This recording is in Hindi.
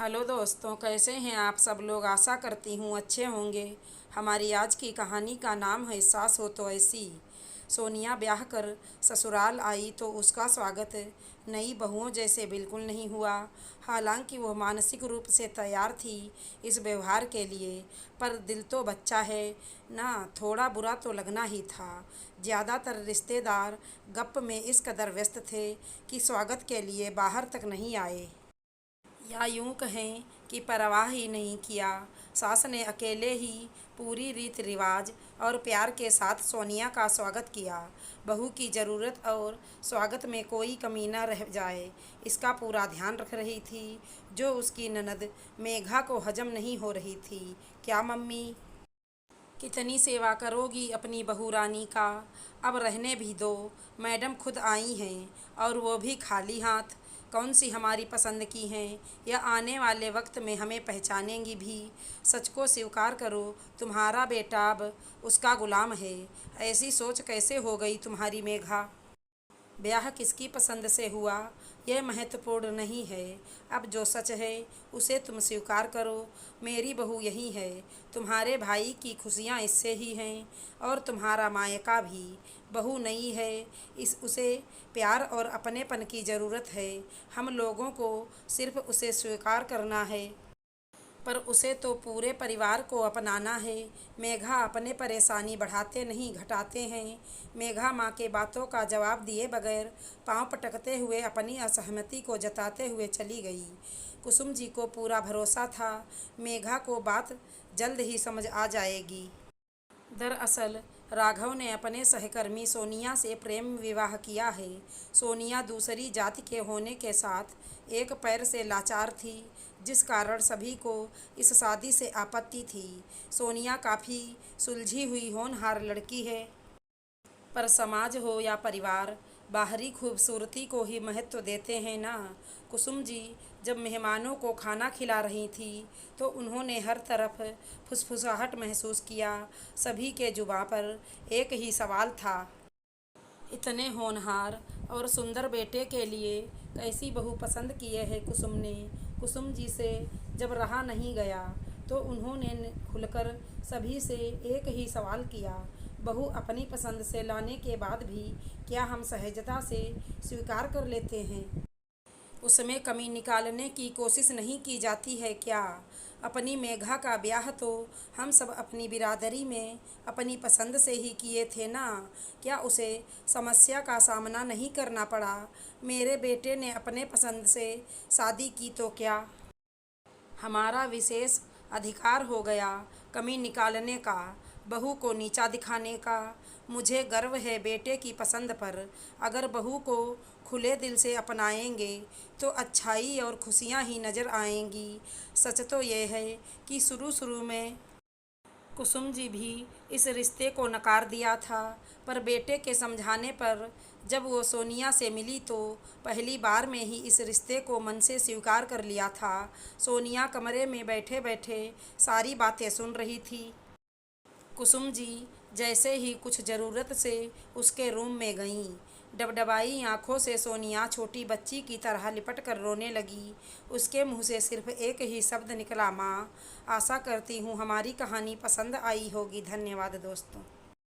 हेलो दोस्तों, कैसे हैं आप सब लोग। आशा करती हूँ अच्छे होंगे। हमारी आज की कहानी का नाम है सास हो तो ऐसी। सोनिया ब्याह कर ससुराल आई तो उसका स्वागत नई बहुओं जैसे बिल्कुल नहीं हुआ। हालांकि वह मानसिक रूप से तैयार थी इस व्यवहार के लिए, पर दिल तो बच्चा है ना, थोड़ा बुरा तो लगना ही था। ज़्यादातर रिश्तेदार गप में इस कदर व्यस्त थे कि स्वागत के लिए बाहर तक नहीं आए, या यूं कहें कि परवाह ही नहीं किया। सास ने अकेले ही पूरी रीत रिवाज और प्यार के साथ सोनिया का स्वागत किया। बहू की ज़रूरत और स्वागत में कोई कमी न रह जाए, इसका पूरा ध्यान रख रही थी, जो उसकी ननद मेघा को हजम नहीं हो रही थी। क्या मम्मी, कितनी सेवा करोगी अपनी बहू रानी का। अब रहने भी दो, मैडम खुद आई हैं और वो भी खाली हाथ। कौन सी हमारी पसंद की हैं, या आने वाले वक्त में हमें पहचानेंगी भी। सच को स्वीकार करो, तुम्हारा बेटा अब उसका गुलाम है। ऐसी सोच कैसे हो गई तुम्हारी मेघा। ब्याह किसकी पसंद से हुआ यह महत्वपूर्ण नहीं है। अब जो सच है उसे तुम स्वीकार करो। मेरी बहू यही है। तुम्हारे भाई की खुशियाँ इससे ही हैं, और तुम्हारा मायका भी। बहू नई है, इस उसे प्यार और अपनेपन की ज़रूरत है। हम लोगों को सिर्फ उसे स्वीकार करना है, पर उसे तो पूरे परिवार को अपनाना है। मेघा अपने परेशानी बढ़ाते नहीं घटाते हैं। मेघा माँ के बातों का जवाब दिए बगैर पांव पटकते हुए अपनी असहमति को जताते हुए चली गई। कुसुम जी को पूरा भरोसा था मेघा को बात जल्द ही समझ आ जाएगी। दरअसल राघव ने अपने सहकर्मी सोनिया से प्रेम विवाह किया है। सोनिया दूसरी जाति के होने के साथ एक पैर से लाचार थी, जिस कारण सभी को इस शादी से आपत्ति थी। सोनिया काफ़ी सुलझी हुई होनहार लड़की है, पर समाज हो या परिवार, बाहरी खूबसूरती को ही महत्व देते हैं ना। कुसुम जी जब मेहमानों को खाना खिला रही थी तो उन्होंने हर तरफ फुसफुसाहट महसूस किया। सभी के जुबां पर एक ही सवाल था, इतने होनहार और सुंदर बेटे के लिए कैसी बहू पसंद किए है कुसुम ने। कुसुम जी से जब रहा नहीं गया तो उन्होंने खुलकर सभी से एक ही सवाल किया, बहू अपनी पसंद से लाने के बाद भी क्या हम सहजता से स्वीकार कर लेते हैं। उसमें कमी निकालने की कोशिश नहीं की जाती है क्या। अपनी मेघा का ब्याह तो हम सब अपनी बिरादरी में अपनी पसंद से ही किए थे ना। क्या उसे समस्या का सामना नहीं करना पड़ा। मेरे बेटे ने अपने पसंद से शादी की तो क्या हमारा विशेष अधिकार हो गया कमी निकालने का, बहू को नीचा दिखाने का। मुझे गर्व है बेटे की पसंद पर। अगर बहू को खुले दिल से अपनाएंगे तो अच्छाई और खुशियाँ ही नज़र आएंगी। सच तो ये है कि शुरू शुरू में कुसुम जी भी इस रिश्ते को नकार दिया था, पर बेटे के समझाने पर जब वो सोनिया से मिली तो पहली बार में ही इस रिश्ते को मन से स्वीकार कर लिया था। सोनिया कमरे में बैठे बैठे सारी बातें सुन रही थी। कुसुम जी जैसे ही कुछ ज़रूरत से उसके रूम में गईं, डबडबाई आंखों से सोनिया छोटी बच्ची की तरह लिपट कर रोने लगी। उसके मुंह से सिर्फ एक ही शब्द निकला, माँ। आशा करती हूँ हमारी कहानी पसंद आई होगी। धन्यवाद दोस्तों।